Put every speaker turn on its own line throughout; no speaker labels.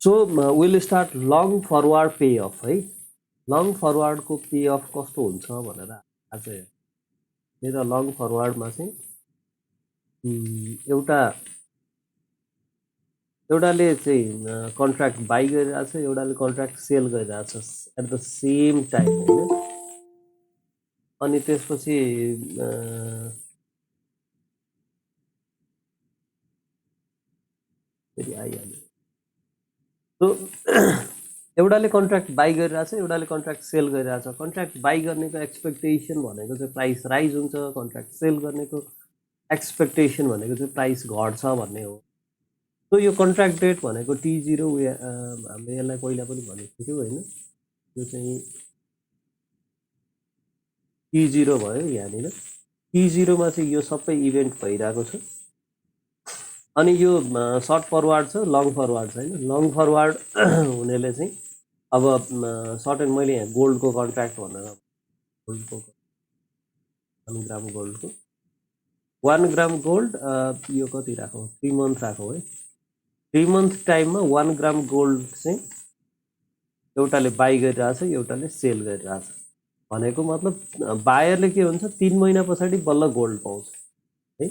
So will start long forward pay of है। Long फरवार्डको pay of कस्तो हुन्छ भनेर आज मेरो लङ फरवार्डमा चाहिँ एउटाले चाहिँ कन्ट्र्याक्ट बाई गरिरहेछ, एउटाले कन्ट्र्याक्ट सेल गरिरहेछ एट द सेम टाइम होइन। अनि त्यसपछि फेरि आइहाल्यो। सो एउटाले कन्ट्र्याक्ट बाई गरिरहेछ, एउटाले कन्ट्र्याक्ट सेल गरिरहेछ। कन्ट्र्याक्ट बाई गर्नेको एक्सपेक्टेसन भनेको चाहिँ प्राइस राइज हुन्छ, कन्ट्र्याक्ट सेल गर्नेको एक्सपेक्टेसन भनेको चाहिँ प्राइस घट्छ भन्ने हो। सो यो कन्ट्र्याक्ट डेट भनेको T0 हामीले यसलाई पहिला पनि भनेको थियौँ होइन। यो चाहिँ T0 भयो यहाँनिर। T0मा चाहिँ यो सबै इभेन्ट भइरहेको छ। अनि यो सर्ट फरवार्ड छ, लङ फरवार्ड छ होइन। लङ फरवार्ड हुनेले चाहिँ अब सर्टेन मैले यहाँ गोल्डको कन्ट्र्याक्ट भनेर गोल्डको 1 ग्राम गोल्डको 1 ग्राम गोल्ड यो कति राखौँ, 3 मन्थ राखौँ है। 3 मन्थ टाइममा 1 ग्राम गोल्ड चाहिँ एउटाले बाई गरिरहेछ, एउटाले सेल गरिरहेछ भनेको मतलब बायरले के हुन्छ 3 महिना पछाडि बल्ल गोल्ड पाउँछ है।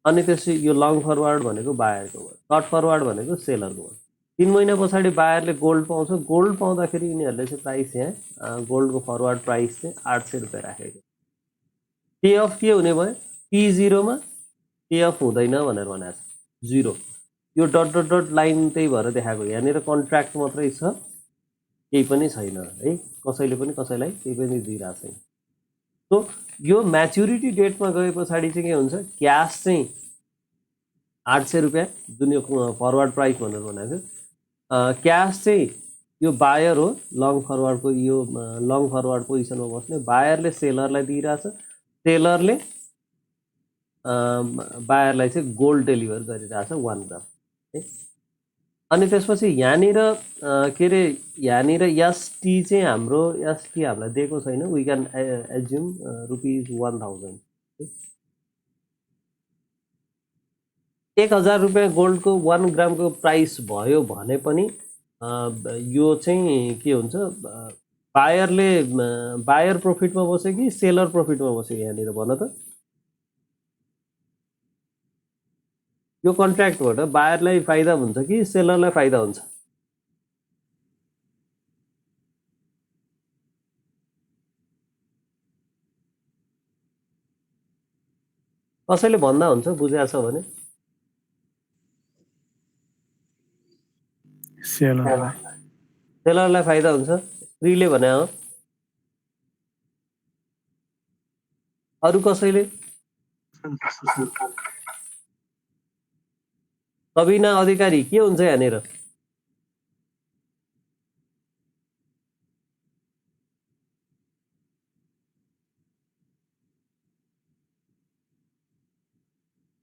अनि त्यसपछि यो लङ फरवार्ड भनेको बायरको भयो, सर्ट फरवार्ड भनेको सेलरको भयो। 3 महिना पछाडि बायरले गोल्ड पाउँछ। गोल्ड पाउँदाखेरि यिनीहरूले चाहिँ प्राइस यहाँ गोल्डको फरवार्ड प्राइस चाहिँ 800 रुपियाँ राखेको। पे अफ के हुने भयो, T0मा पे अफ हुँदैन भनेर भनेको छ, 0। यो डट डट डट लाइन त्यही भएर देखाएको। यहाँनिर कन्ट्र्याक्ट मात्रै छ, केही पनि छैन है। कसैले पनि कसैलाई केही पनि दिइरहेको छैन। सो यो म्याच्युरिटी डेटमा गए पछाडि चाहिँ के हुन्छ, क्यास चाहिँ 800 रुपियाँ जुन यो फरवार्ड प्राइस भनेर भनेको छ। क्यास चाहिँ यो बायर हो, लङ फरवार्डको यो लङ फरवार्ड पोजिसनमा बस्ने बायरले सेलरलाई दिइरहेछ, सेलरले बायरलाई चाहिँ गोल्ड डेलिभर गरिरहेछ 1 ग्राम है। अनि त्यसपछि यहाँनिर के अरे यहाँनिर एसटी चाहिँ हाम्रो एसटी हामीलाई दिएको छैन। वी क्यान एज्युम ₹1000 1000 रुपियाँ गोल्डको 1 ग्रामको प्राइस भयो भने पनि यो चाहिँ के हुन्छ, बायरले बायर प्रफिटमा बस्यो कि सेलर प्रफिटमा बस्यो यहाँनिर भन त। यो कन्ट्र्याक्टबाट बायरलाई फाइदा हुन्छ कि सेलरलाई फाइदा हुन्छ? कसैले भन्दा हुन्छ बुझेको छ भने? सेलरलाई फाइदा हुन्छ, फ्रीले भने हो। अरू कसैले? सबिना अधिकारी के हुन्छ यहाँनिर?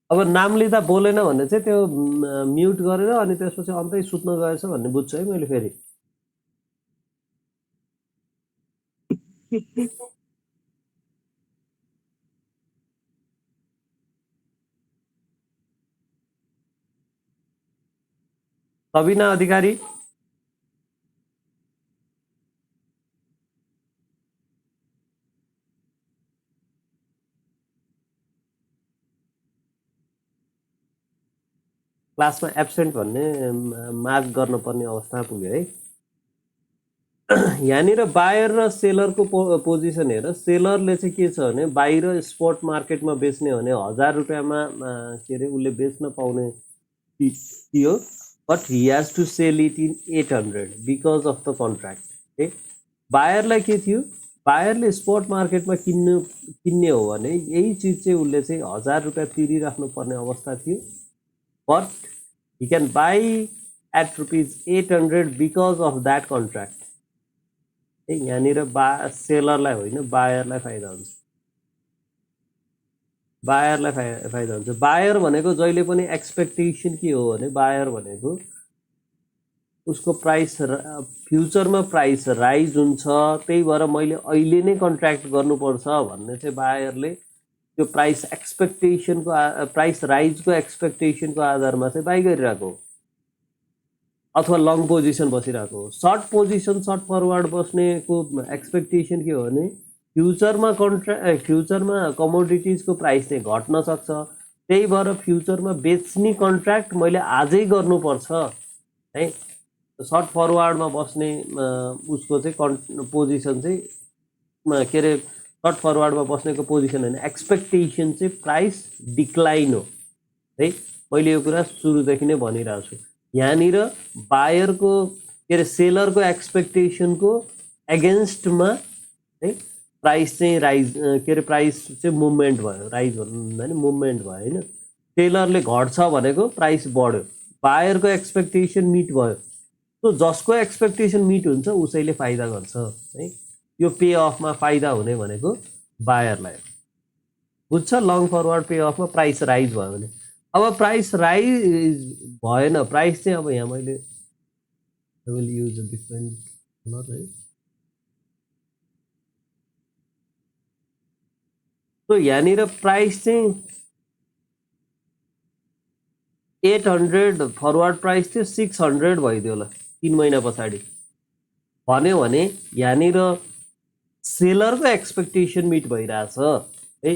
अब नाम लिँदा बोलेन भने चाहिँ त्यो म्युट गरेर अनि त्यसपछि अन्तै सुत्न गएछ भन्ने बुझ्छु है मैले फेरि। सबिना अधिकारी क्लासमा एब्सेन्ट भन्ने मार्क गर्नुपर्ने अवस्था पुग्यो है। यहाँनिर बायर र सेलरको पोजिसन हेर। सेलरले चाहिँ के छ भने बाहिर स्पट मार्केटमा बेच्ने भने 1000 रुपियाँमा के अरे उसले बेच्न पाउने थियो, but he has to sell it in 800 because of the contract है। बायरलाई के थियो, बायरले स्पट मार्केटमा किन्ने हो भने यही चिज चाहिँ उसले चाहिँ 1000 रुपियाँ तिरिराख्नु पर्ने अवस्था थियो, but he can buy at ₹800 because of that contract है। यहाँनिर सेलरलाई होइन बायरलाई फाइदा हुन्छ, बायरलाई फाइदा हुन्छ। बायर भनेको जहिले पनि एक्सपेक्टेसन के हो भने बायर भनेको उसको प्राइस फ्युचरमा प्राइस राइज हुन्छ, त्यही भएर मैले अहिले नै कन्ट्र्याक्ट गर्नुपर्छ भन्ने चाहिँ बायरले त्यो प्राइस एक्सपेक्टेसनको प्राइस राइजको एक्सपेक्टेसनको आधारमा चाहिँ बाई गरिरहेको हो। अथवा लङ पोजिसन बसिरहेको हो। सर्ट पोजिसन सर्ट फरवर्ड बस्नेको एक्सपेक्टेसन के हो भने फ्युचरमा कमोडिटिजको प्राइस चाहिँ घट्न सक्छ, त्यही भएर फ्युचरमा बेच्ने कन्ट्र्याक्ट मैले आजै गर्नुपर्छ है। सर्ट फरवर्डमा बस्ने उसको चाहिँ पोजिसन चाहिँ के अरे सर्ट फरवर्डमा बस्नेको पोजिसन होइन, एक्सपेक्टेसन चाहिँ प्राइस डिक्लाइन हो है। मैले यो कुरा सुरुदेखि नै भनिरहेको छु। यहाँनिर बायरको के अरे सेलरको एक्सपेक्टेसनको एगेन्स्टमा है प्राइस चाहिँ राइज के अरे प्राइस चाहिँ मुभमेन्ट भयो, राइज भन्दा नि मुभमेन्ट भयो होइन। सेलरले घट्छ भनेको प्राइस बढ्यो, बायरको एक्सपेक्टेसन मिट भयो। सो जसको एक्सपेक्टेसन मिट हुन्छ उसैले फाइदा गर्छ है। यो पे अफमा फाइदा हुने भनेको बायरलाई बुझ्छ। लङ फरवर्ड पे अफमा प्राइस राइज भयो भने, अब प्राइस राइज भएन, प्राइस चाहिँ अब यहाँ मैले will use a different colour है। तो यहाँनिर प्राइस चाहिँ 800 फरवर्ड प्राइस थियो 600 भइदियो होला 3 महिना पछाडि भन्यो भने यहाँनिर सेलरको एक्सपेक्टेसन मिट भइरहेछ है।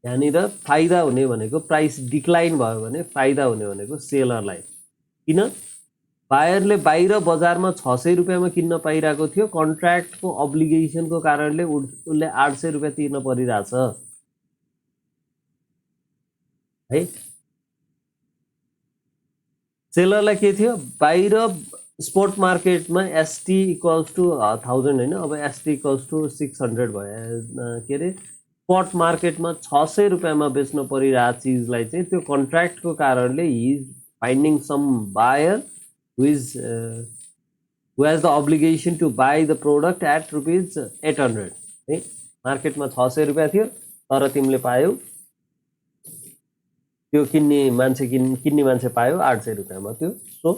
यहाँनिर फाइदा हुने भनेको प्राइस डिक्लाइन भयो भने फाइदा हुने भनेको सेलरलाई, किन बायरले बाहिर बजारमा 600 रुपियाँमा किन्न पाइरहेको थियो, कन्ट्र्याक्टको अब्लिगेसनको कारणले उसले 800 रुपियाँ तिर्न परिरहेछ है। सेलरलाई के थियो, बाहिर स्पोर्ट मार्केटमा एसटी इक्वल्स टु 1000 होइन, अब एसटी इक्वल्स टु 600 भयो के अरे स्पोर्ट मार्केटमा 600 रुपियाँमा बेच्न परिरहेको चिजलाई चाहिँ त्यो कन्ट्र्याक्टको कारणले he is finding some buyer who has the obligation to buy the product at rupees 800 है। मार्केटमा 600 रुपियाँ थियो तर तिमीले पायौ, त्यो किन्ने मान्छे पायो 800 रुपियाँमा त्यो। सो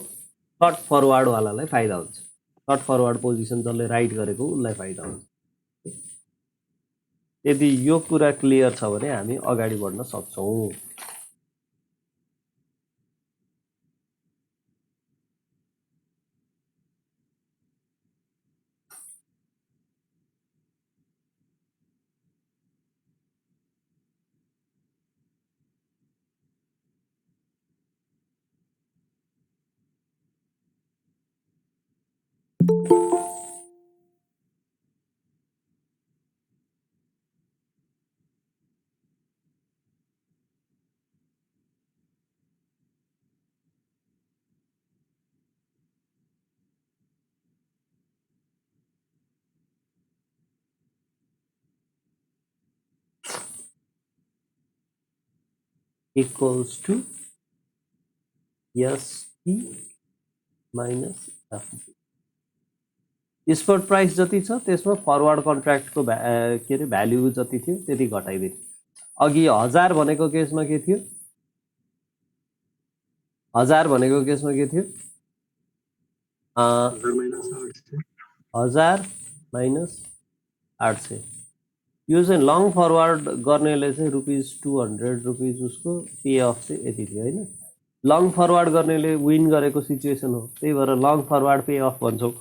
सर्ट फरवर्डवालालाई फाइदा हुन्छ, सर्ट फरवर्ड पोजिसन जसले राइट गरेको उसलाई फाइदा हुन्छ। यदि यो कुरा क्लियर छ भने हामी अगाडि बढ्न सक्छौँ। Equals to ST minus FG. Spot price जति छ त्यसमा फरवर्ड कन्ट्र्याक्टको के अरे भ्याल्यु जति थियो त्यति घटाइदिने। अघि 1000 भनेको केसमा के थियो, 1000 भनेको केसमा के थियो 1000 माइनस 800। यो चाहिँ लङ फरवर्ड गर्नेले चाहिँ ₹200 रुपिज उसको पे अफ चाहिँ यति थियो होइन। लङ फरवर्ड गर्नेले विन गरेको सिचुएसन हो, त्यही भएर लङ फरवर्ड पे अफ भन्छौँ।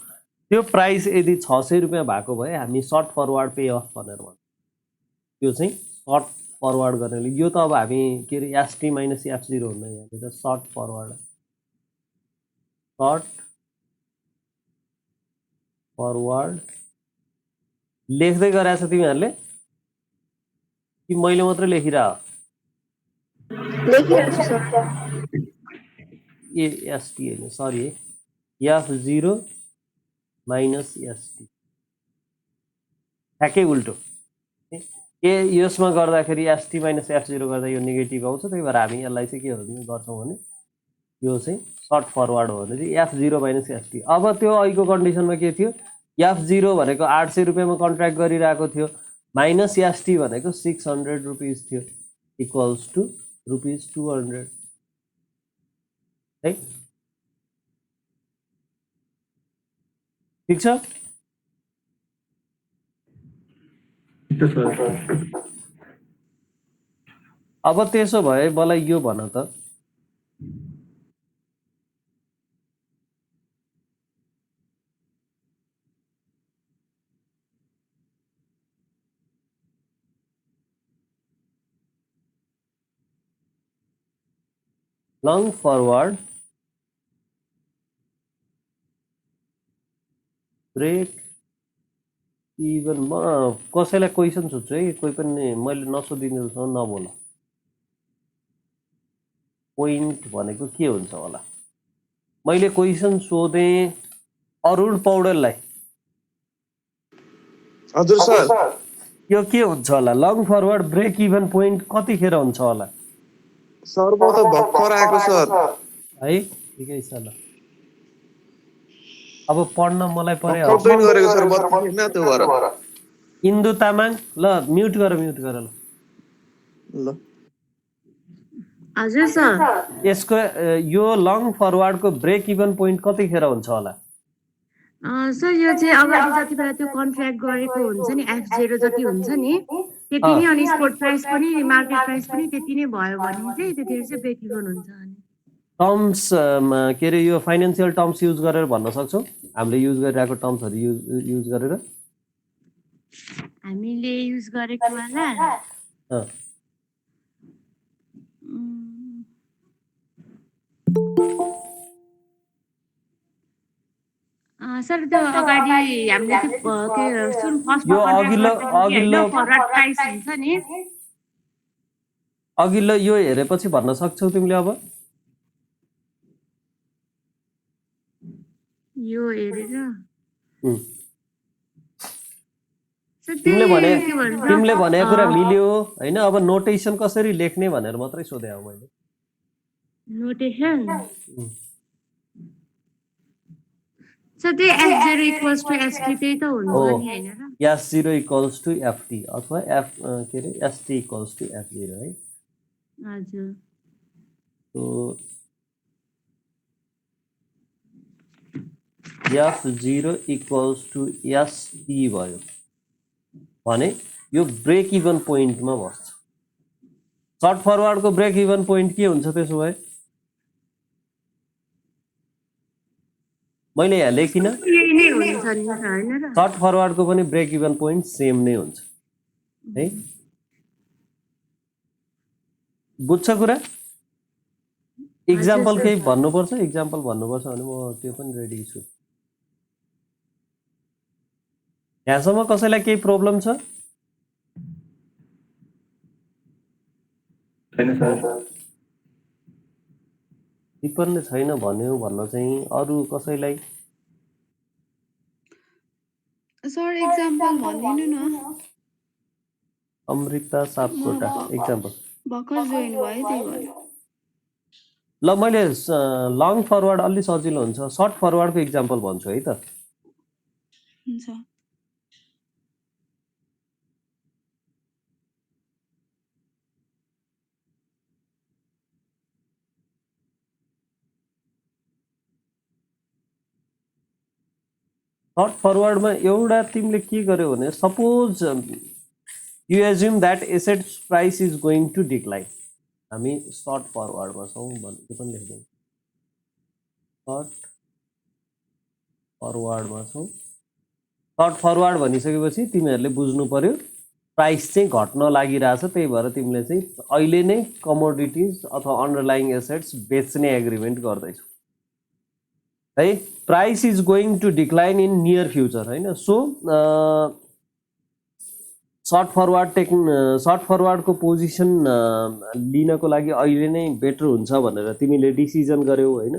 त्यो प्राइस यदि 600 रुपियाँ भएको भए हामी सर्ट फरवर्ड पे अफ भनेर भन्छौँ। त्यो चाहिँ सर्ट फरवर्ड गर्नेले, यो त अब हामी के अरे एसटी माइनस एफ0 हुन्न, यहाँनिर सर्ट फरवर्ड लेख्दै गराएछ तिमीहरूले कि मैले मात्रै लेखिरह? ए एसटी होइन, सरी एफ0 माइनस एसटी, ठ्याक्कै उल्टो। ए यसमा गर्दाखेरि एसटी माइनस एफ0 गर्दा यो नेगेटिभ आउँछ, त्यही भएर हामी यसलाई चाहिँ के गर्छौँ भने यो चाहिँ सर्ट फरवर्ड हो भने चाहिँ एफ0 माइनस एसटी। अब त्यो अहिलेको कन्डिसनमा के थियो, एफ0 भनेको 800 रुपियाँमा कन्ट्र्याक्ट गरिरहेको थियो, माइनस एसटी भनेको 600 रुपिज थियो, इक्वल्स टु ₹200 है। ठिक छ। अब त्यसो भए मलाई यो भन त, लङ फरवर्ड ब्रेक इभन म कसैलाई क्वेसन सोध्छु है कोही पनि मैले नसोधिने जसमा नबोल पोइन्ट भनेको के हुन्छ होला मैले क्वेसन सोधेँ अरुण पौडेललाई
हजुर सर
यो के हुन्छ होला long forward break even point कतिखेर हुन्छ होला
सर म त भर्खर आएको सर
है ठिकै छ ल अब पढ्न मलाई पर्यो
भर्खर जोइन गरेको सर बत्ती छैन त्यो भएर
इन्दु तामाङ ल म्युट गर ल
ल
हजुर सर
यसको यो लङ फरवर्डको ब्रेक इभन पोइन्ट कतिखेर हुन्छ होला
सर यो चाहिँ अगाडि जति बेला त्यो कन्ट्र्याक्ट गरेको हुन्छ नि F0 जति हुन्छ नि त्यति नै अनि स्पोर्ट प्राइस पनि मार्केट प्राइस पनि त्यति नै भयो भने चाहिँ त्यतिखेर चाहिँ ब्रेक इभन हुन्छ अनि
टर्म्स के अरे यो फाइनेन्सियल टर्म्स युज गरेर भन्न सक्छौँ हामीले युज गरिरहेको टर्म्सहरू युज गरेर
हामीले युज गरेको वाला सर त्यो अगाडि हामीले त्यो के सुन फर्स्ट
यो अघिल्लो
फरवर्ड प्राइस हुन्छ नि
अघिल्लो यो हेरेपछि भन्न सक्छौ तिमीले अब
यो हेरेर
तिमीले भनेको कुरा मिल्यो हैन अब नोटेसन कसरी लेख्ने भनेर मात्रै सोधे हो मैले
नोटेसन सो त्यो F0 equals to ST त्यही त हुन्छ नि हैन र
S0 equals to FT अथवा F के अरे ST equals to F0 है
हजुर
तो F0 equals to ST भयो भने यो ब्रेक इभन पोइन्टमा बस्छ सर्ट फरवर्डको ब्रेक इभन पोइन्ट के हुन्छ त्यसो भए मैले यहाँ लेखिन सर्ट फरवर्डको पनि ब्रेक इभन पोइन्ट सेम नै हुन्छ है बुझ्छ कुरा इक्जाम्पल केही भन्नुपर्छ भने म त्यो पनि रेडी छु यहाँसम्म कसैलाई केही प्रब्लम छ
छैन सर
टिप्पणले छैन भन्यो भन्न चाहिँ अरु कसैलाई
सर एक्जाम्पल भनिदिनु न
अमृता सापकोटा एक्जाम्पल
भर्खर जोइन भयो त्यही भएर
ल मैले लङ फरवर्ड अलि सजिलो हुन्छ सर्ट फरवर्डको एक्जाम्पल भन्छु है त
हुन्छ
सर्ट फरवर्डमा एउटा तिमीले के गर्यो भने suppose you assume that asset's price is going to decline हामी सर्ट फरवर्डमा छौँ भन्ने पनि लेख्दै सर्ट फरवर्डमा छौँ सर्ट फरवर्ड भनिसकेपछि तिमीहरूले बुझ्नु पर्यो प्राइस चाहिँ घट्न लागिरहेछ त्यही भएर तिमीले चाहिँ अहिले नै कमोडिटीज अथवा अन्डरलाइङ एसेट्स बेच्ने एग्रिमेन्ट गर्दैछौ है price is going to decline in near future हैन सो सर्ट फरवर्डको पोजिसन लिनको लागि अहिले नै बेटर हुन्छ भनेर तिमीले डिसिजन गर्यौ हैन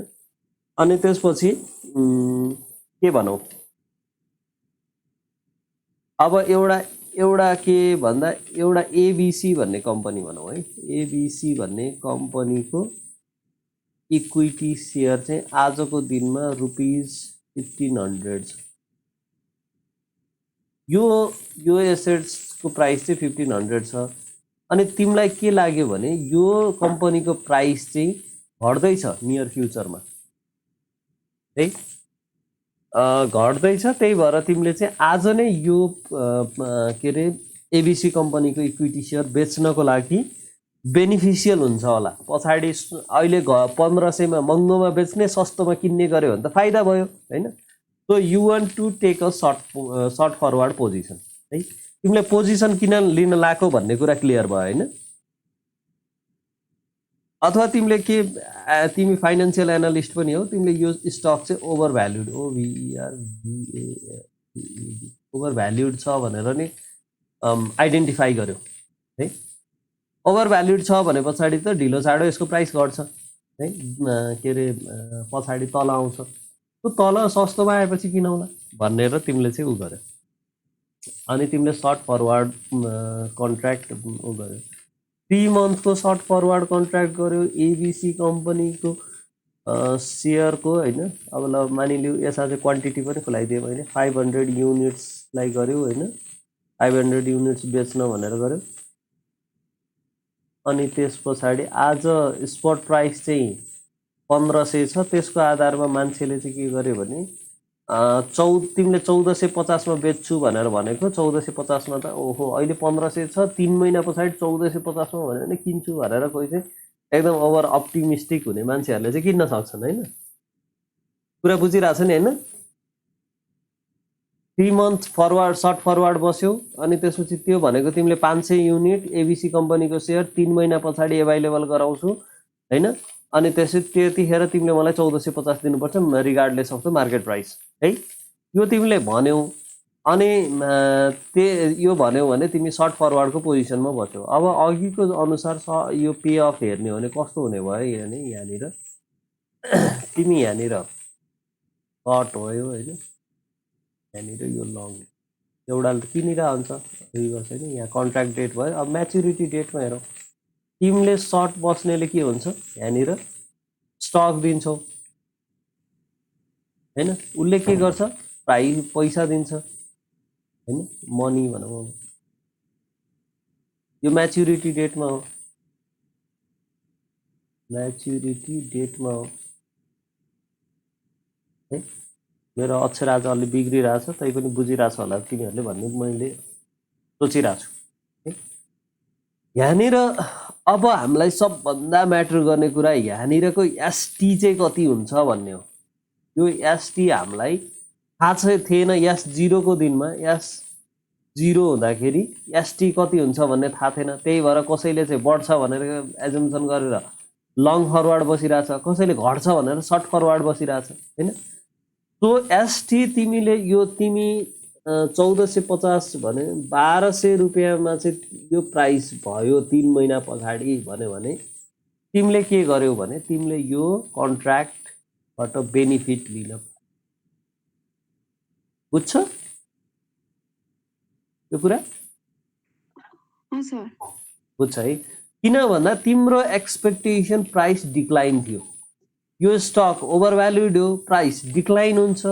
अनि त्यसपछि के भनौ अब एउटा के भन्दा एउटा एबीसी भन्ने कम्पनी भनौ है एबीसी भन्ने कम्पनीको इक्विटी शेयर चाहिँ आजको दिनमा ₹1500 छ यो एसेट्सको प्राइस चाहिँ 1500 छ अनि तिमीलाई के लाग्यो भने यो कम्पनीको प्राइस चाहिँ घट्दैछ नियर फ्युचरमा है घट्दैछ त्यही भएर तिमीले चाहिँ आज नै यो के अरे एबीसी कम्पनीको इक्विटी शेयर बेच्नको लागि बेनिफिसियल हुन्छ होला पछाडि अहिले 1500 मा महँगोमा बेच्ने सस्तोमा किन्ने गर्यो भने त फाइदा भयो हैन so you want to take a short forward position है तिमीले पोजिसन किन लिन लाको भन्ने कुरा क्लियर भयो हैन अथवा तिमीले के तिमी फाइनान्शियल एनालिस्ट पनि हो, तिमीले यो स्टक चाहिँ ओभर भ्याल्युड ओभर भ्याल्युड छ भनेर नि आइडेन्टिफाई गर्यो है। ओभर भ्याल्युड छ भने पछाडि त ढिलो चाँडो यसको प्राइस घट्छ है, के अरे पछाडि तल आउँछ। त्यो तल सस्तोमा आएपछि किनौला भनेर तिमीले चाहिँ उ गर्यो। अनि तिमीले सर्ट फरवर्ड कन्ट्र्याक्ट उ गर्यो, 3 मन्थको सर्ट फरवर्ड कन्ट्र्याक्ट गर्यो एबिसी कम्पनीको सेयरको होइन। अब ल मानिलियो यसमा चाहिँ क्वान्टिटी पनि खुलाइदिएँ मैले, 500 युनिट्सलाई गर्यो होइन, 500 युनिट्स बेच्न भनेर गर्यो। अनि त्यस पछाडि आज स्पट प्राइस चाहिँ 1500 छ, त्यसको आधारमा मान्छेले चाहिँ के गर्यो भने तिमीले 1450 मा बेच्छु भनेर भनेको, 1450 मा त ओहो अहिले 1500 छ, 3 महिना पछाडि 1450 मा भन्यो भने किन्छु भनेर कोही चाहिँ एकदम ओभर अप्टिमिस्टिक हुने मान्छेहरूले चाहिँ किन्न सक्छन् होइन। कुरा बुझिरहेछ नि होइन। 3 मन्थ फरवर्ड सर्ट फरवर्ड बस्यो अनि त्यसपछि त्यो भनेको तिमीले 500 युनिट एबिसी कम्पनीको सेयर 3 महिना पछाडि एभाइलेबल गराउँछु होइन। अनि त्यतिखेर तिमीले मलाई 1450 दिनुपर्छ regardless of the market price है, यो तिमीले भन्यौ। अनि यो भन्यौ भने तिमी सर्ट फरवर्डको पोजिसनमा बस्यौ। अब अघिको अनुसार यो पे अफ हेर्ने हो भने कस्तो हुने भयो भने यहाँनिर तिमी यहाँनिर सर्ट भयो होइन, यहाँनिर यो लङ एउटा किनिरहन्छ रिभर्स होइन, यहाँ कन्ट्र्याक्ट डेट भयो। अब म्याच्युरिटी डेटमा हेरौँ, तिमीले सर्ट बस्नेले के हुन्छ यहाँनिर स्टक दिन्छौ होइन, उसले के गर्छ पैसा दिन्छ होइन, मनी भनौँ। यो म्याच्युरिटी डेटमा हो, म्याच्युरिटी डेटमा हो है। मेरो अक्षर आज अलि बिग्रिरहेछ, तै पनि बुझिरहेछ होला तिमीहरूले भन्ने मैले सोचिरहेको छु है। यहाँनिर अब हामीलाई सबभन्दा म्याटर गर्ने कुरा यहाँनिरको एसटी चाहिँ कति हुन्छ भन्ने हो। यो एसटी हामीलाई थाहा थिएन, S0 को दिनमा S0 हुँदाखेरि एसटी कति हुन्छ भन्ने थाहा थिएन। त्यही भएर कसैले चाहिँ बढ्छ भनेर एजम्सन गरेर लङ फरवर्ड बसिरहेछ, कसैले घट्छ भनेर सर्ट फरवर्ड बसिरहेछ होइन। सो एसटी तिमीले यो तिमी 1450 भने 1200 रुपियाँमा चाहिँ यो प्राइस भयो 3 महिना पछाडि भन्यो भने तिमीले के गर्यौ भने तिमीले यो कन्ट्र्याक्टबाट बेनिफिट लिन बुझ्छ यो कुरा
सर
बुझ्छ है। किन भन्दा तिम्रो एक्सपेक्टेसन प्राइस डिक्लाइन थियो, यो स्टक ओभर भ्याल्युड हो, प्राइस डिक्लाइन हुन्छ,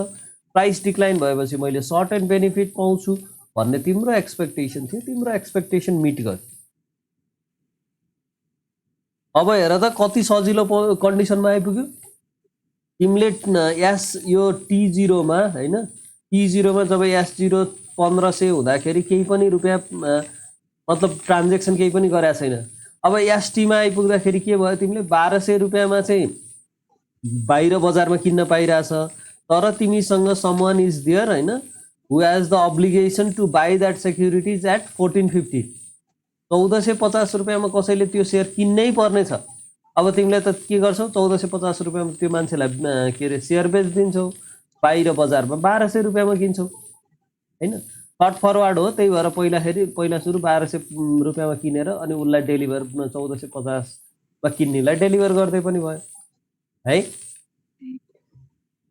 प्राइस डिक्लाइन भएपछि मैले सर्ट एन्ड बेनिफिट पाउँछु भन्ने तिम्रो एक्सपेक्टेसन थियो, तिम्रो एक्सपेक्टेसन मिट गर्यो। अब हेर त कति सजिलो कन्डिसनमा आइपुग्यो। तिमीले यो T0 मा होइन, T0 मा जब S0 1500 हुँदाखेरि केही पनि रुपियाँ मतलब ट्रान्जेक्सन केही पनि गरेको छैन। अब ST मा आइपुग्दाखेरि के भयो, तिमीले 1200 रुपियाँमा चाहिँ बाहिर बजारमा किन्न पाइरहेछ, तर तिमीसँग समवन इज देयर होइन who has the obligation to buy that securities at 1450। 1450 रुपियाँमा कसैले त्यो सेयर किन्नै पर्ने छ। अब तिमीले त के गर्छौ, 1450 रुपियाँमा त्यो मान्छेलाई के अरे सेयर बेचिदिन्छौ, बाहिर बजारमा 1200 रुपियाँमा किन्छौ होइन। सर्ट फरवर्ड हो, त्यही भएर पहिला सुरु 1200 रुपियाँमा किनेर अनि उसलाई डेलिभर 1450मा किन्नेलाई डेलिभर गर्दै पनि भयो है।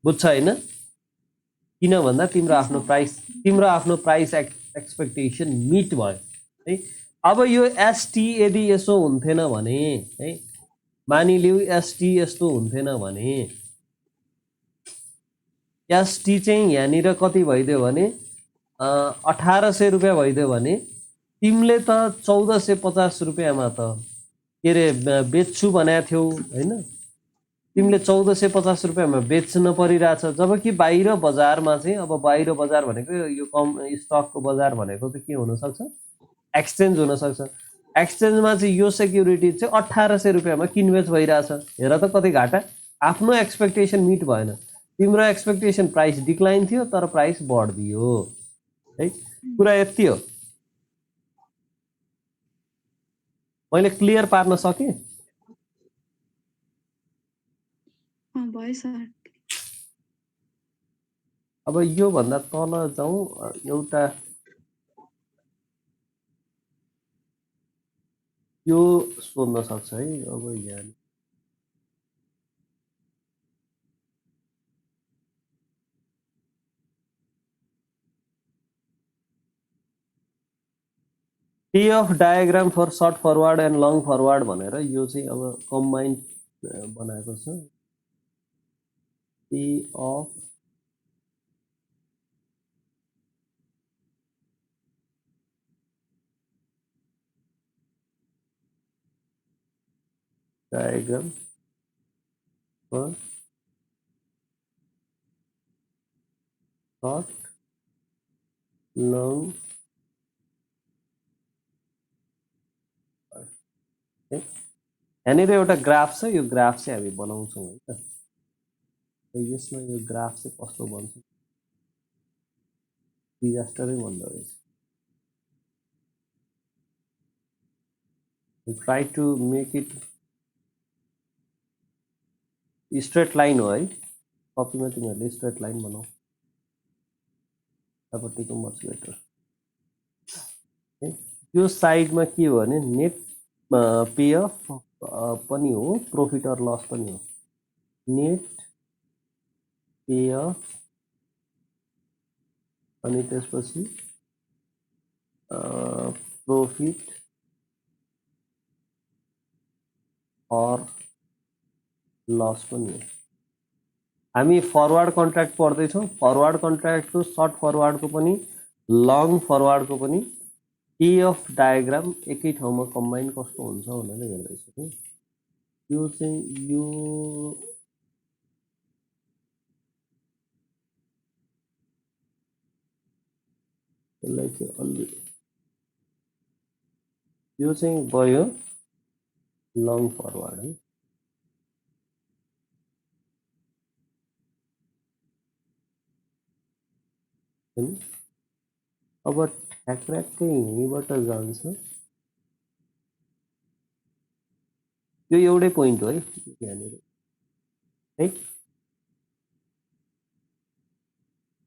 बुझ्छ होइन। किन भन्दा तिम्रो आफ्नो प्राइस एक्सपेक्टेसन मिट भयो है। अब यो एसटी यदि यसो हुन्थेन भने है, मानिलिउ एसटी यस्तो हुन्थेन भने एसटी चाहिँ यहाँनिर कति भइदियो भने 1800 रुपियाँ भइदियो भने तिमीले त 1450 रुपियाँमा त के अरे बेच्छु भनेको थियौ होइन, तिमीले 1450 रुपियाँमा बेच्न परिरहेछ। जबकि बाहिर बजारमा चाहिँ अब बाहिर बजार भनेको यो स्टकको बजार भनेको त के हुनसक्छ, एक्सचेन्ज हुनसक्छ। एक्सचेन्जमा चाहिँ यो सेक्युरिटी चाहिँ 1800 रुपियाँमा किनबेच भइरहेछ। हेर त कति घाटा, आफ्नो एक्सपेक्टेसन मिट भएन। तिम्रो एक्सपेक्टेसन प्राइस डिक्लाइन थियो तर प्राइस बढ्दियो है। कुरा यति हो, मैले क्लियर पार्न सकेँ।
भयो सर
अब यो भन्दा तल जाउँ एउटा यो सोध्न सक्छ है अब यहाँ T of diagram for short forward and long forward भनेर यो चाहिँ अब कम्बाइन्ड बनाएको छ T of diagram for short long यहाँनिर एउटा ग्राफ छ यो ग्राफ चाहिँ हामी बनाउँछौँ है त यसमा यो ग्राफ चाहिँ कस्तो बन्छ डिजास्टरै बन्दो रहेछ try to make it straight line हो है कपीमा तिमीहरूले स्ट्रेट लाइन बनाऊ यतापट्टिको मच बेटर यो साइडमा के हो भने नेट पे अफ पनि हो प्रॉफिट और लस पनि हो नेट पे अफ अनि त्यसपछि प्रॉफिट और लस पनि हो हामी फरवर्ड कन्ट्र्याक्ट पढ्दैछौँ फरवर्ड कन्ट्र्याक्टको सर्ट फरवर्डको पनि लङ फरवर्डको पनि टी अफ डायग्राम एकै ठाउँमा कम्बाइन कस्तो हुन्छ भनेर हेर्दैछु है यो चाहिँ यो यसलाई चाहिँ अलि यो चाहिँ भयो लङ फरवर्ड है अब ठ्याक्कै यहीँबाट जान्छ यो एउटै पोइन्ट हो है यहाँनिर है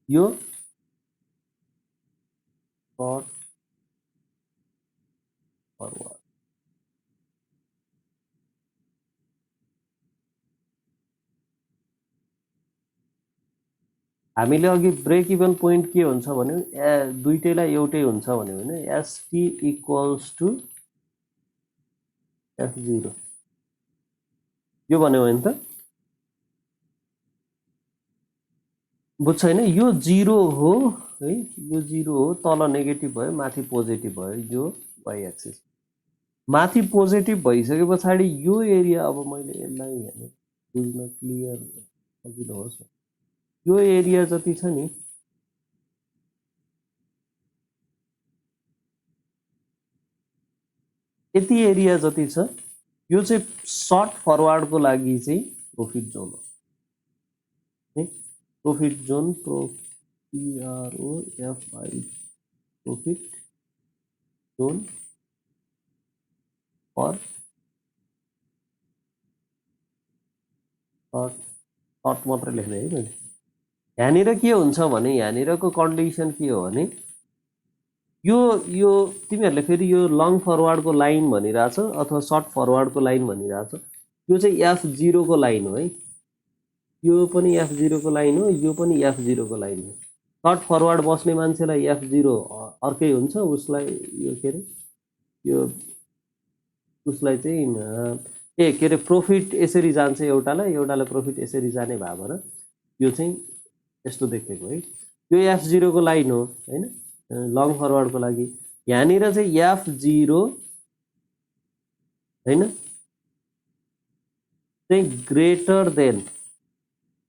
यो सर्ट फरवर्ड हामीले अघि ब्रेक इभन पोइन्ट के हुन्छ भने दुईटैलाई एउटै हुन्छ भने एसटी इक्वल्स टु F0 यो भन्यो भने त बुझ्छ हैन यो 0 हो है यो 0 हो तल नेगेटिभ भयो माथि पोजिटिभ भयो यो y एक्सिस माथि पोजिटिभ भइसके पछाडी यो एरिया अब मैले यसलाई हेर्नु बुझ्न क्लियर सजिलो होस् यो एरिया जति छ नि यति एरिया जति छ यो चाहिँ सर्ट फरवर्डको लागि चाहिँ प्रॉफिट जोन हो है profit zone PROFI profit zone for short मात्र लेख्ने है मैले यहाँनिर के हुन्छ भने यहाँनिरको कन्डिसन के हो भने यो तिमीहरूले फेरि यो लङ फरवर्डको लाइन भनिरहेछ अथवा सर्ट फरवर्डको लाइन भनिरहेछ यो चाहिँ F0 को लाइन हो है यो पनि F0 को लाइन हो यो पनि F0 को लाइन हो सर्ट फरवर्ड बस्ने मान्छेलाई F0 अर्कै हुन्छ उसलाई यो के अरे यो उसलाई चाहिँ के अरे प्रॉफिट यसरी जान्छ एउटालाई प्रॉफिट यसरी जाने भएर यो चाहिँ यस्तो देखेको है यो F0 को लाइन हो हैन लङ फरवर्ड को लागि यहाँनिर चाहिँ F0 हैन चाहिँ ग्रेटर देन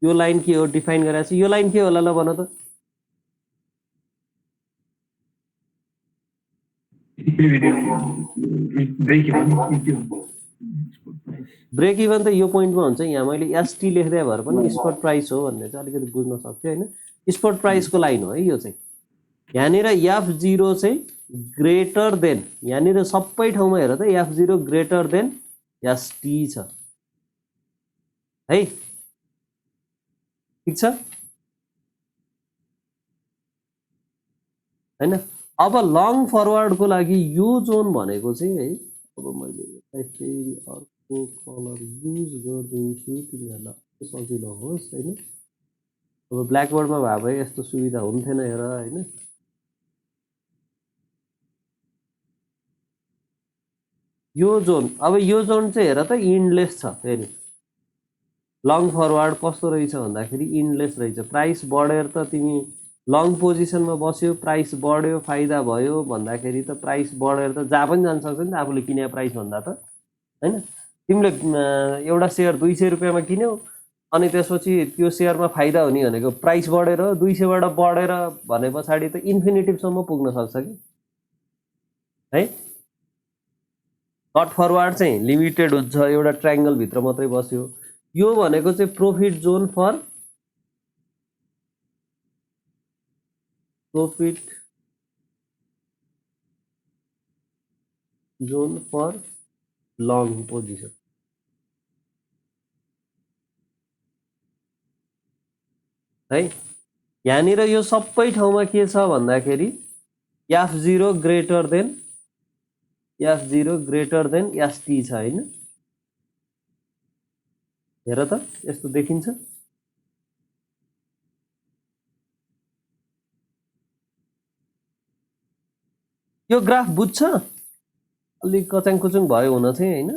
यो लाइन के हो डिफाइन गरेको छ यो लाइन के होला ल भन त ब्रेक इभन त यो पोइन्टमा हुन्छ यहाँ मैले एसटी लेख्दै भएर पनि स्पट प्राइस हो भन्ने चाहिँ अलिकति बुझ्न सक्छु हैन स्पट प्राइसको लाइन हो है यो चाहिँ यहाँनिर F0 चाहिँ ग्रेटर देन यहाँनिर सबै ठाउँमा हेर त F0 ग्रेटर देन ST छ है ठिक छ हैन अब लङ फरवर्डको लागि यो जोन भनेको चाहिँ है अब मैले यसलाई फेरि अर्को कलर युज गरिदिन्छु तिमीहरूलाई सजिलो होस् हैन अब ब्ल्याकबोर्डमा भए भए यस्तो सुविधा हुन्थेन हेर हैन यो जोन अब यो जोन चाहिँ हेर त इन्डलेस छ फेरि लङ फरवर्ड कस्तो रहेछ भन्दाखेरि इन्डलेस रहेछ प्राइस बढेर त तिमी लङ पोजिसनमा बस्यो प्राइस बढ्यो फाइदा भयो भन्दाखेरि त प्राइस बढेर त जहाँ पनि जान सक्छ नि त आफूले किनेको प्राइस भन्दा त हैन तिमीले एउटा सेयर 200 रुपियाँमा किन्यौ अनि त्यसपछि त्यो सेयरमा फाइदा हुने भनेको प्राइस बढेर 200 बाट बढेर भने पछाडि त इन्फिनिटिभसम्म पुग्न सक्छ कि है कट फरवर्ड चाहिँ लिमिटेड हुन्छ एउटा ट्रायंगल भित्र मात्रै बस्यो यो भनेको चाहिँ profit zone for long position है यहाँनिर यो सबै ठाउँमा के छ भन्दाखेरि F0 ग्रेटर देन ST छ हैन हेर त यस्तो देखिन्छ यो ग्राफ बुझ्छ अलि कचाङ कुचुङ भयो हुन चाहिँ हैन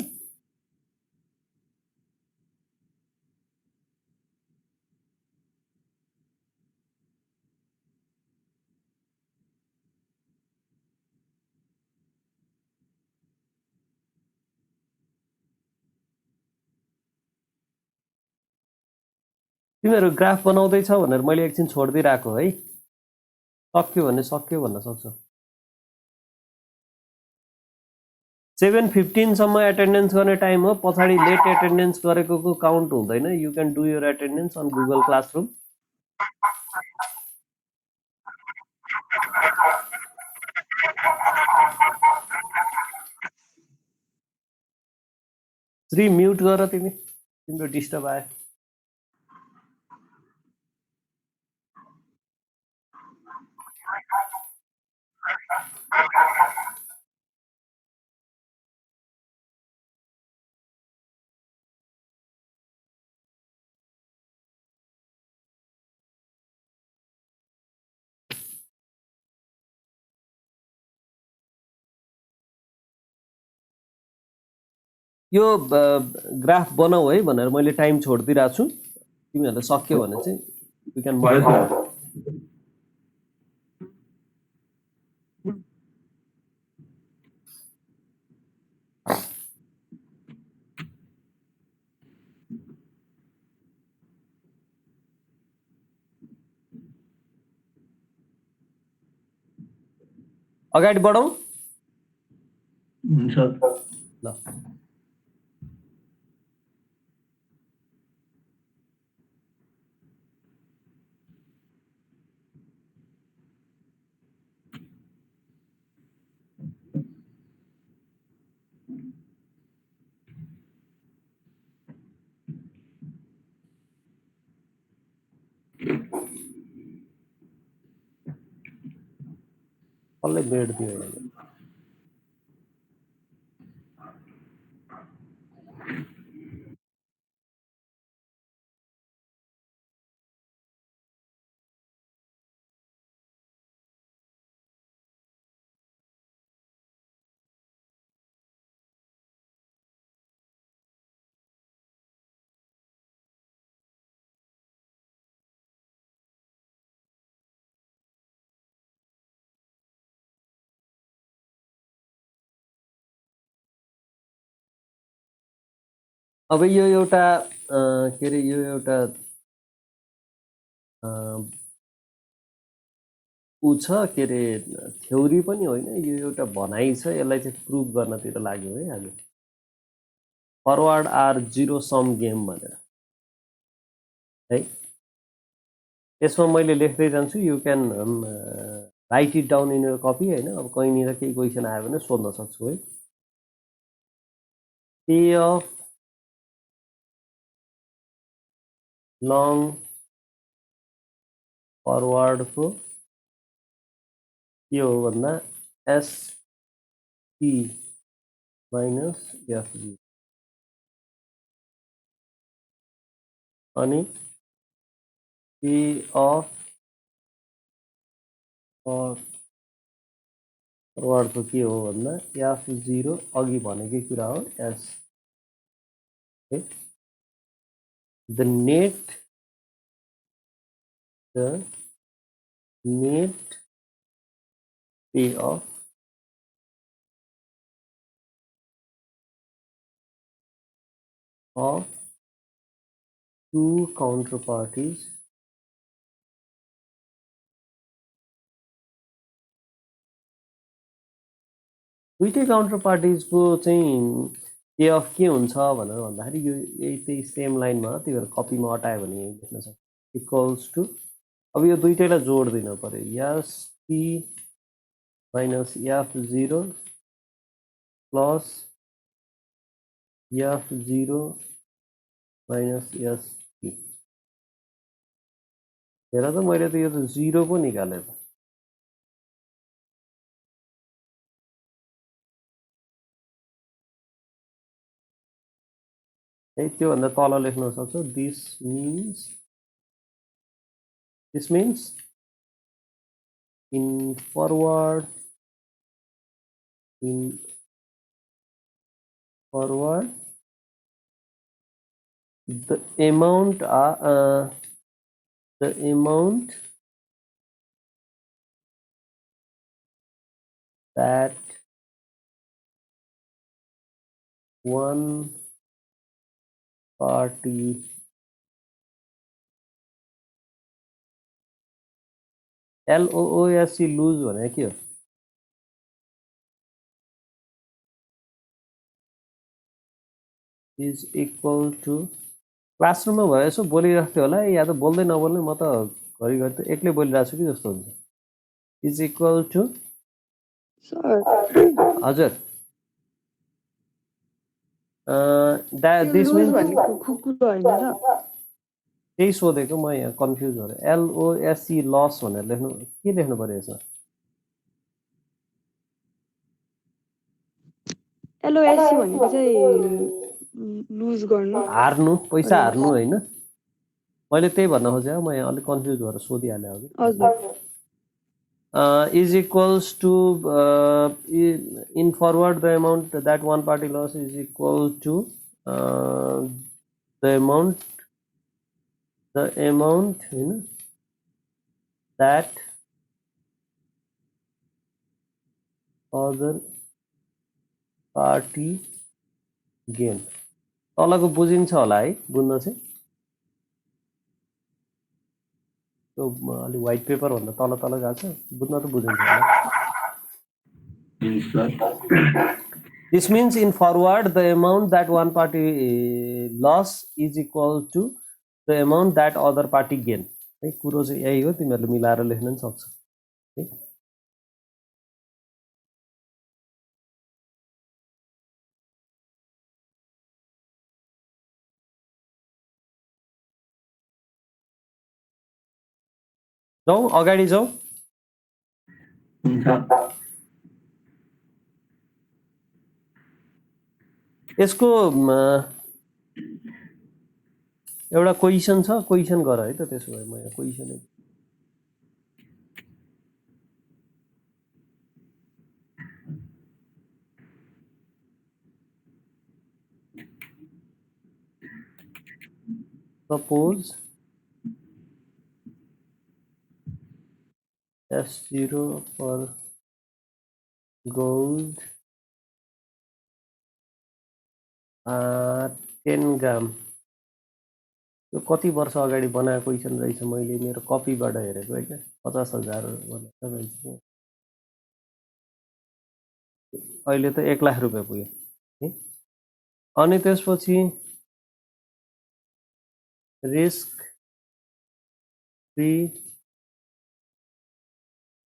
तिमीहरु ग्राफ बनाउँदै छौ भनेर मैले एकछिन छोड्दै राखो है सक्यो भने सक्यो भन्न सक्छौ 7:15 सम्म एटेन्डेन्स गर्ने टाइम हो पछाडी लेट एटेन्डेन्स गरेको काउन्ट हुँदैन you can do your attendance on Google classroom Shree mute गर तिम्रो डिस्टर्ब आयो यो ग्राफ बनाऊ है भनेर मैले टाइम छोड्दिरहेको छु तिमीहरुले सक्यो भने चाहिँ यु क्यान अगाडि बढौं
हुन्छ
ल कसले बेड दियो अब यो एउटा के रे यो एउटा उ छ के रे थ्योरी पनि होइन यो एउटा भनाइ छ यसलाई चाहिँ प्रुभ गर्नतिर लाग्यो है आज forward are zero sum game भनेर है यसमा मैले लेख्दै जान्छु you can write it down in your copy होइन अब कहीँनिर केही क्वेसन आयो भने सोध्न सक्छु है पे अफ long फरवार्डको के हो भन्दा SP माइनस FG अनि P अफ फरवार्डको के हो भन्दा F0 अघि भनेकै कुरा हो S the net payoff of two counterparties दुईटै काउन्टरपार्टिजको चाहिँ पे अफ के हुन्छ भनेर भन्दाखेरि यो यही त्यही सेम लाइनमा त्यही भएर कपीमा अटायो भने यही लेख्न सक्छ इक्वल्स टु अब यो दुईटैलाई जोड दिन पर्यो SP minus F0 plus F0 minus SP हेर त मैले त यो त 0 पो निकालेँ त है त्योभन्दा तल लेख्न सक्छौ this means in forward the amount that one party LOOSC lose भने के हो is equal to क्लासरुममा भए यसो बोलिरहेको थियो होला या त बोल्दै नबोल्ने म त घरिघरि त एक्लै बोलिरहेको छु कि जस्तो हुन्छ इज इक्वल टु हजुर दिस मिन्स त्यही सोधेको म यहाँ कन्फ्युज भएँ LOSC लस भनेर लेख्नु के लेख्नु पर्यो यसमा
LOSC भनेको चाहिँ लुज गर्नु
हार्नु पैसा हार्नु होइन मैले त्यही भन्न खोजेँ म यहाँ अलिक कन्फ्युज भएर सोधिहालेँ
हजुर
is equals to in forward the amount that one party loss is equal to the amount you know, that other party gain तलको बुझिन्छ होला है बुझ्न चाहिँ त्यो अलि व्हाइट पेपर भन्दा तल तल गएको छ बुझ्न त बुझिन्छ होला This means in forward the amount that one party loss is equal to the amount that other party gain है कुरो चाहिँ यही हो तिमीहरूले मिलाएर लेख्न पनि सक्छौ है जाउँ अगाडि जाउँ यसको एउटा क्वेसन छ क्वेसन गर है त त्यसो भए म यहाँ question suppose S0 for gold 10 ग्राम यो कति वर्ष अगाडि बनाएको क्वेसन रहेछ मैले मेरो कपीबाट हेरेको है क्या 50,000 भनेर रहेछ अहिले त 1 लाख रुपियाँ पुग्यो है अनि त्यसपछि risk free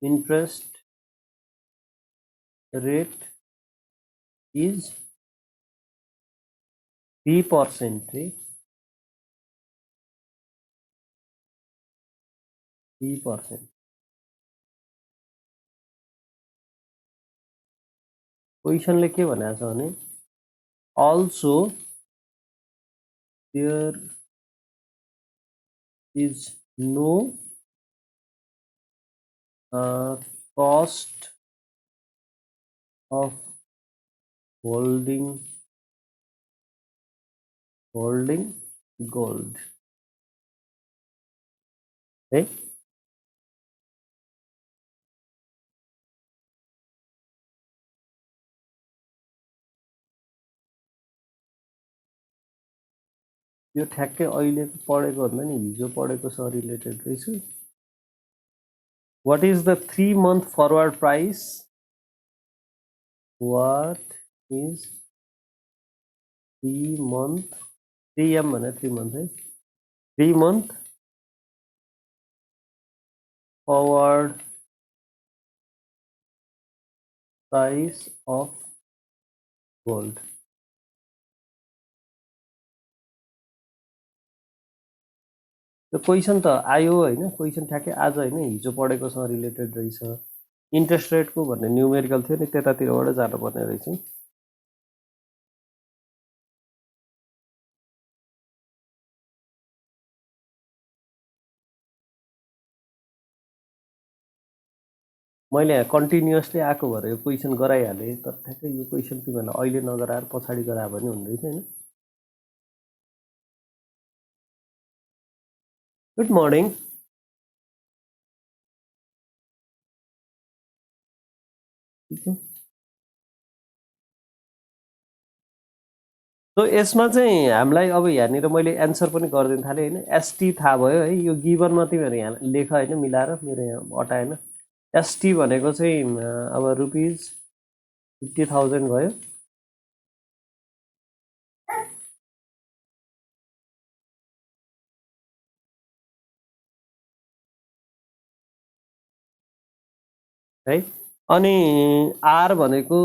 interest rate is 3% 3%। क्वेसनले के भनेको छ भने also there is no cost of holding gold, है। यो ठ्याक्कै अहिले पढेको भन्दा नि हिजो पढेकोसँग रिलेटेड रहेछ। What is the 3-month forward price? What is 3-month 3M भने 3 month है 3-month forward price of gold? त्यो क्वेसन त आयो हैन, क्वेसन ठ्याक्कै आज हैन हिजो पढेकोसँग रिलेटेड रहेछ। इन्ट्रेस्ट रेटको भन्ने न्युमेरिकल थियो नि, त्यतातिरबाट जानुपर्ने रहेछ। मैले यहाँ कन्टिन्युअसली आएको भएर यो क्वेसन गराइहालेँ, तर ठ्याक्कै यो क्वेसन तिमीहरूलाई अहिले नगराएर पछाडि गरायो भने हुने रहेछ हैन। Good morning. सो यसमा चाहिँ हामीलाई अब यहाँनिर मैले एन्सर पनि गरिदिन थालेँ हैन। एसटी थाहा भयो है, यो गिभनमा तिमीहरू यहाँ लेख हैन मिलाएर, मेरो यहाँ अटाएन। एसटी भनेको चाहिँ अब रुपिज 50,000 भयो। है, अनि आर भनेको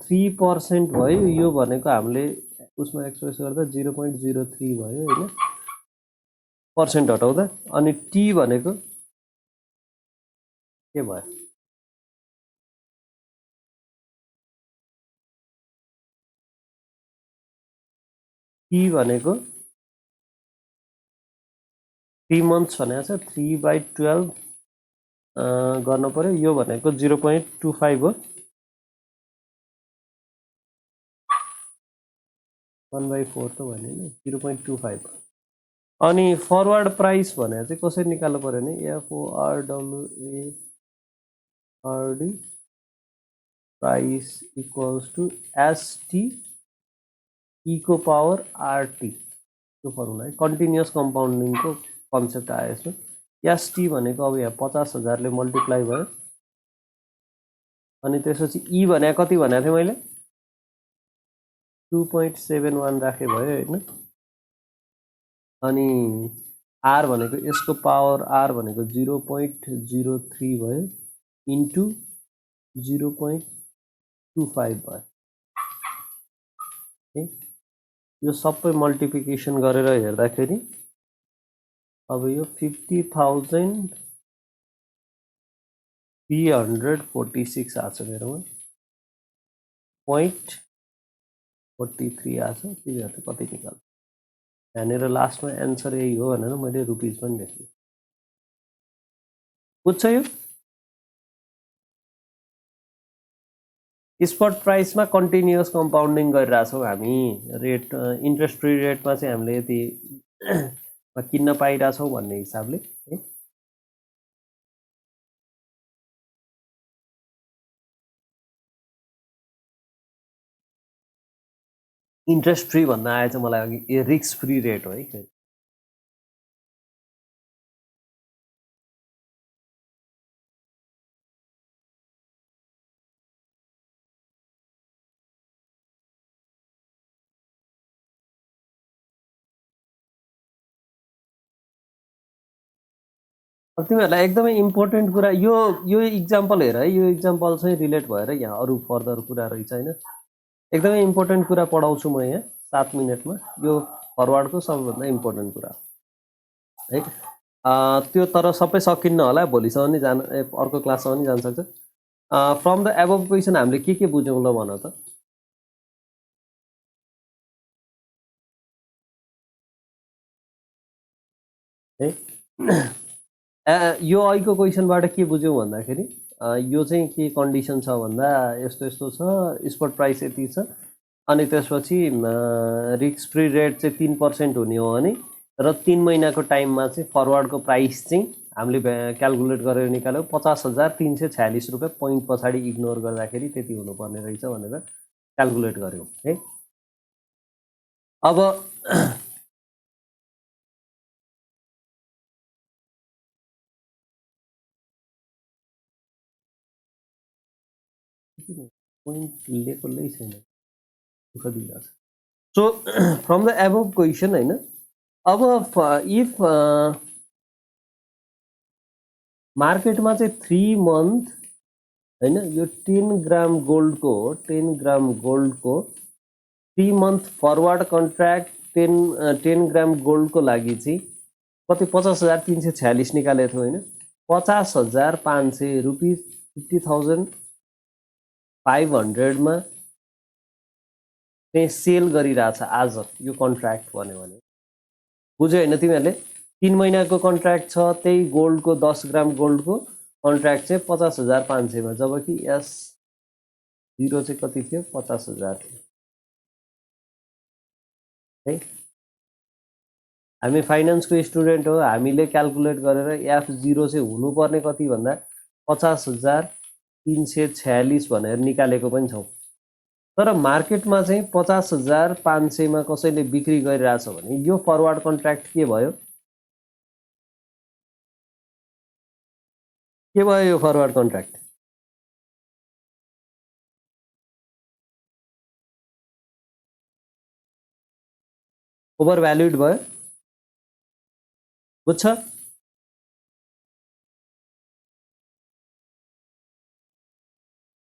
3% भयो। यो भनेको हामीले उसमा एक्सप्रेस गर्दा 0.03 भयो हैन, पर्सेन्ट हटाउँदा। अनि टी भनेको के भयो? टी भनेको 3 months भनेको छ, 3/12 गर्नु पर्यो। यो भनेको 0.25 हो, 1/4 त भने नि 0.25। अनि फरवर्ड प्राइस भनेर चाहिँ कसरी निकाल्नु पर्यो भने FORWARD price equals to ST E को पावर RT, त्यो फर्मुला है। कन्टिन्युअस कम्पाउन्डिङको कन्सेप्ट आयो यसमा। ST भनेको अब यहाँ 50,000 ले मल्टिप्लाई भयो। अनि त्यसपछि E भने कति भनेको थिएँ मैले? 2.71 राखे भयो हैन। अनि R भनेको यसको पावर R भनेको 0.03 भयो इन्टु 0.25 भयो। यो सबै मल्टिप्लिकेसन गरेर हेर्दाखेरि अब यो 50,346 आछ मेरोमा, 0.43 आछ। तिमीहरूले कति निकाल्छ? यहाँनिर लास्टमा एन्सर यही हो भनेर मैले रुपिज पनि लेखेँ। बुझ्छ यो? स्पट प्राइसमा कन्टिन्युअस कम्पाउन्डिङ गरिरहेछौँ हामी। रेट इन्ट्रेस्ट फ्री रेटमा चाहिँ हामीले यति किन्न पाइरहेछौँ भन्ने हिसाबले है। इन्ट्रेस्ट फ्री भन्दा आएछ मलाई अघि, यो रिस्क फ्री रेट हो है। अब तिमीहरूलाई एकदमै इम्पोर्टेन्ट कुरा यो इक्जाम्पल हेर है। यो इक्जाम्पल चाहिँ रिलेट भएर यहाँ अरू फर्दर कुरा रहेछ हैन। एकदमै इम्पोर्टेन्ट कुरा पढाउँछु म यहाँ 7 मिनटमा। यो फरवर्डको सबैभन्दा इम्पोर्टेन्ट कुरा। है त्यो तर सबै सकिन्न होला भोलिसम्म नि जान अर्को क्लाससम्म नि जान सक्छ फ्रम द एबभ क्वेसन हामीले के बुझ्यौँ ल भन त है यो अहिलेको क्वेसनबाट के बुझ्यौँ भन्दाखेरि यो चाहिँ के कन्डिसन छ भन्दा यस्तो यस्तो छ स्पट प्राइस यति छ अनि त्यसपछि रिस्क फ्री रेट चाहिँ 3% हुने हो भने र 3 महिनाको टाइममा चाहिँ फरवर्डको प्राइस चाहिँ हामीले क्यालकुलेट गरेर निकाल्यौँ 50,346 रुपियाँ पोइन्ट पछाडि इग्नोर गर्दाखेरि त्यति हुनुपर्ने रहेछ भनेर क्यालकुलेट गर्यौँ है अब पोइन्ट लेखेकै छैन दुःख दिइरहेछ so from the above question होइन अब इफ मार्केटमा चाहिँ 3 मन्थ होइन यो 10 ग्राम गोल्डको 3 मन्थ फरवर्ड कन्ट्र्याक्ट 10 ग्राम गोल्डको लागि चाहिँ कति 50,346 निकालेको थियो होइन 50,500 रुपिस 50,500 मा चाहिँ सेल गरिरहेछ आज यो कन्ट्र्याक्ट भन्यो भने बुझ्यो होइन तिमीहरूले 3 महिनाको कन्ट्र्याक्ट छ त्यही गोल्डको 10 ग्राम गोल्डको कन्ट्र्याक्ट चाहिँ 50,500 मा जबकि एस 0 चाहिँ कति थियो 50,000 थियो है हामी फाइनान्सको स्टुडेन्ट हो हामीले क्यालकुलेट गरेर एफ 0 चाहिँ हुनुपर्ने कति भन्दा 50,346 भनेर निकालेको पनि छौँ तर मार्केटमा चाहिँ 50,500 मा कसैले बिक्री गरिरहेछ भने यो फरवर्ड कन्ट्र्याक्ट के भयो यो फरवर्ड कन्ट्र्याक्ट ओभर भ्याल्युड भयो बुझ्छ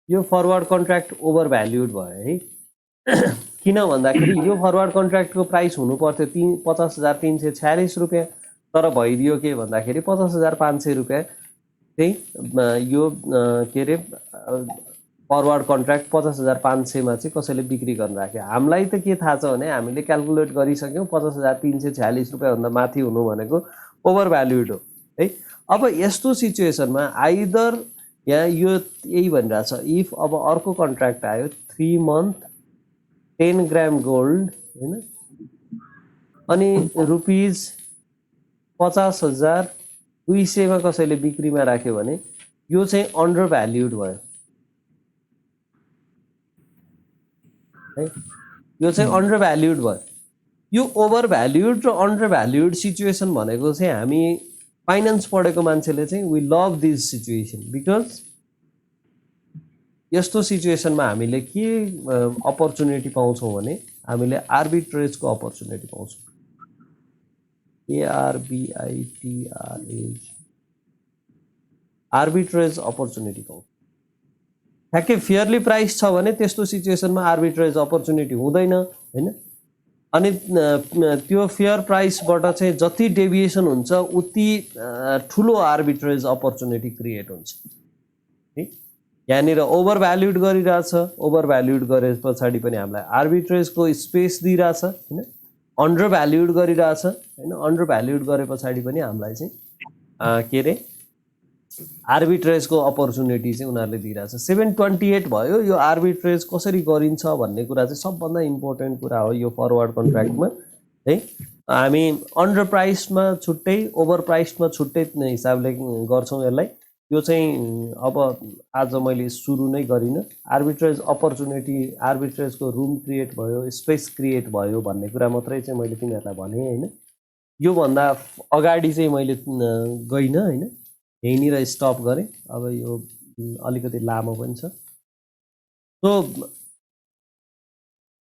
यो फरवर्ड कन्ट्र्याक्ट ओभर भ्याल्युड भयो है किन भन्दाखेरि यो फरवर्ड कन्ट्र्याक्टको प्राइस हुनु पर्थ्यो 50,346 रुपियाँ तर भइदियो के भन्दाखेरि 50,500 रुपियाँ चाहिँ यो के अरे फरवर्ड कन्ट्र्याक्ट 50,500 मा चाहिँ कसैले बिक्री गर्न राख्यो हामीलाई त के थाहा छ भने हामीले क्यालकुलेट गरिसक्यौँ 50,346 रुपियाँभन्दा माथि हुनु भनेको ओभर भ्याल्युड हो है अब यस्तो सिचुएसनमा आइदर यहाँ यो यही भनिरहेछ इफ अब अर्को कन्ट्र्याक्ट आयो 3 मन्थ 10 ग्राम गोल्ड होइन अनि रुपिस 50,200 मा कसैले बिक्रीमा राख्यो भने यो चाहिँ अन्डर भ्याल्युड भयो है यो चाहिँ अन्डर भ्याल्युड भयो यो ओभर भ्याल्युड र अन्डर भ्याल्युड सिचुएसन भनेको चाहिँ हामी फाइनान्स पढेको मान्छेले चाहिँ we love this situation because यस्तो सिचुएसनमा हामीले के अपर्च्युनिटी पाउँछौँ भने हामीले आर्बिट्रेजको अपर्च्युनिटी पाउँछौँ ARBITRAGE आर्बिट्रेज अपर्च्युनिटी पाउँछ ठ्याक्कै फेयरली प्राइस छ भने त्यस्तो सिचुएसनमा आर्बिट्रेज अपर्च्युनिटी हुँदैन हैन अनि त्यो फेयर प्राइसबाट चाहिँ जति डेभिएसन हुन्छ उति ठुलो आर्बिट्रेज अपर्च्युनिटी क्रिएट हुन्छ है यहाँनिर ओभर भ्याल्युड गरिरहेछ ओभर भ्याल्युड गरे पछाडि पनि हामीलाई आर्बिट्रेजको स्पेस दिइरहेछ हैन अन्डर भ्याल्युड गरिरहेछ हैन अन्डर भ्याल्युड गरे पछाडि पनि हामीलाई चाहिँ के रे आर्बिट्रेजको अपर्च्युनिटी चाहिँ उनीहरूले दिइरहेछ 728 भयो यो आर्बिट्रेज कसरी गरिन्छ भन्ने कुरा चाहिँ सबभन्दा इम्पोर्टेन्ट कुरा हो यो फरवर्ड कन्ट्र्याक्टमा है हामी अन्डर प्राइसमा छुट्टै ओभर प्राइसमा छुट्टै हिसाबले गर्छौँ यसलाई यो चाहिँ अब आज मैले सुरु नै गरिनँ आर्बिट्रेज अपर्च्युनिटी आर्बिट्रेजको रुम क्रिएट भयो स्पेस क्रिएट भयो भन्ने कुरा मात्रै चाहिँ मैले तिमीहरूलाई भने हैन योभन्दा अगाडि चाहिँ मैले गइनँ हैन यहीँनिर स्टप गरेँ अब यो अलिकति लामो पनि छ सो